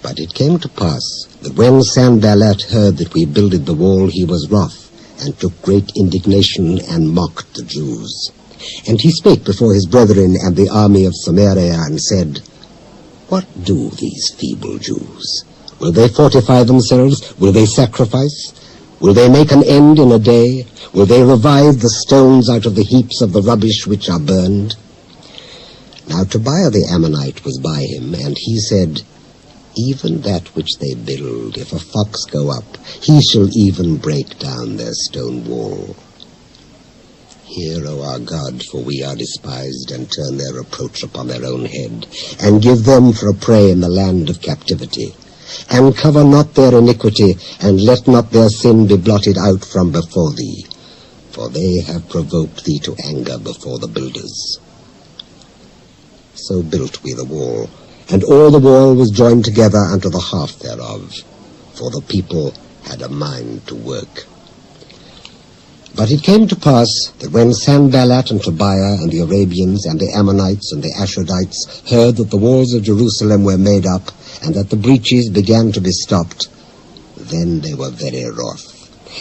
But it came to pass that when Sanballat heard that we builded the wall, he was wroth, and took great indignation, and mocked the Jews. And he spake before his brethren and the army of Samaria, and said, What do these feeble Jews? Will they fortify themselves? Will they sacrifice? Will they make an end in a day? Will they revive the stones out of the heaps of the rubbish which are burned? Now Tobiah the Ammonite was by him, and he said, Even that which they build, if a fox go up, he shall even break down their stone wall. Hear, O our God, for we are despised, and turn their reproach upon their own head, and give them for a prey in the land of captivity. And cover not their iniquity, and let not their sin be blotted out from before thee, for they have provoked thee to anger before the builders. So built we the wall, and all the wall was joined together unto the half thereof, for the people had a mind to work. But it came to pass that when Sanballat and Tobiah and the Arabians and the Ammonites and the Ashdodites heard that the walls of Jerusalem were made up, and that the breaches began to be stopped, then they were very wroth,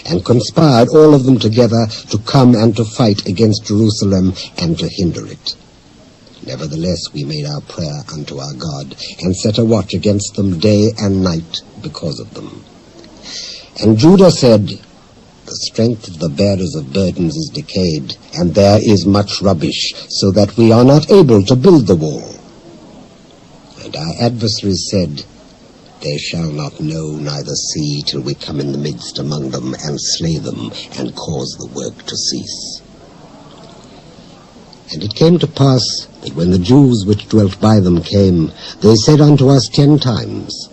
and conspired all of them together to come and to fight against Jerusalem and to hinder it. Nevertheless we made our prayer unto our God, and set a watch against them day and night because of them. And Judah said, The strength of the bearers of burdens is decayed, and there is much rubbish, so that we are not able to build the wall. And our adversaries said, They shall not know neither see till we come in the midst among them, and slay them, and cause the work to cease. And it came to pass that when the Jews which dwelt by them came, they said unto us 10 times,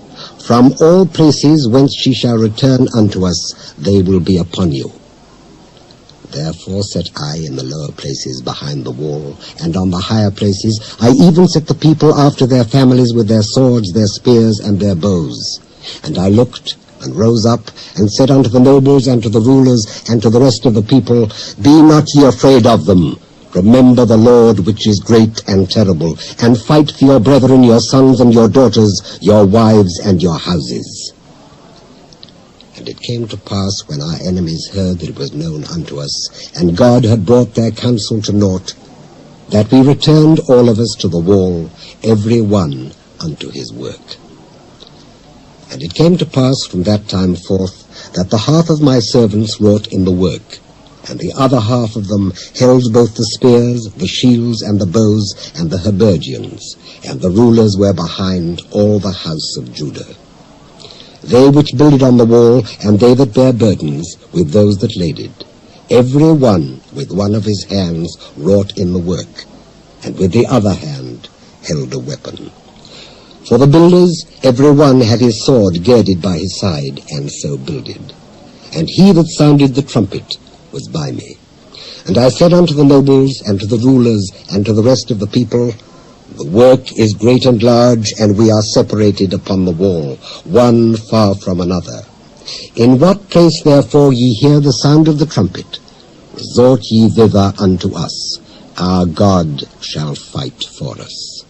From all places whence ye shall return unto us, they will be upon you. Therefore set I in the lower places behind the wall, and on the higher places I even set the people after their families with their swords, their spears, and their bows. And I looked, and rose up, and said unto the nobles, and to the rulers, and to the rest of the people, Be not ye afraid of them. Remember the Lord, which is great and terrible, and fight for your brethren, your sons and your daughters, your wives and your houses. And it came to pass, when our enemies heard that it was known unto us, and God had brought their counsel to naught, that we returned all of us to the wall, every one unto his work. And it came to pass from that time forth, that the half of my servants wrought in the work, and the other half of them held both the spears, the shields, and the bows, and the habergeons, and the rulers were behind all the house of Judah. They which builded on the wall, and they that bare burdens, with those that laded, every one with one of his hands wrought in the work, and with the other hand held a weapon. For the builders, every one had his sword girded by his side, and so builded. And he that sounded the trumpet was by me. And I said unto the nobles, and to the rulers, and to the rest of the people, The work is great and large, and we are separated upon the wall, one far from another. In what place therefore ye hear the sound of the trumpet, resort ye thither unto us. Our God shall fight for us.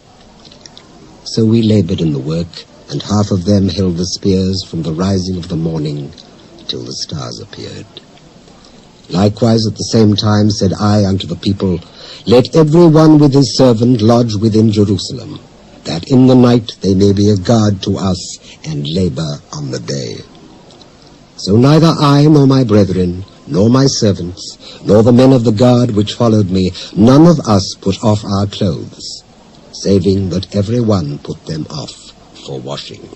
So we labored in the work, and half of them held the spears from the rising of the morning till the stars appeared. Likewise at the same time said I unto the people, Let every one with his servant lodge within Jerusalem, that in the night they may be a guard to us, and labor on the day. So neither I nor my brethren, nor my servants, nor the men of the guard which followed me, none of us put off our clothes, saving that every one put them off for washing.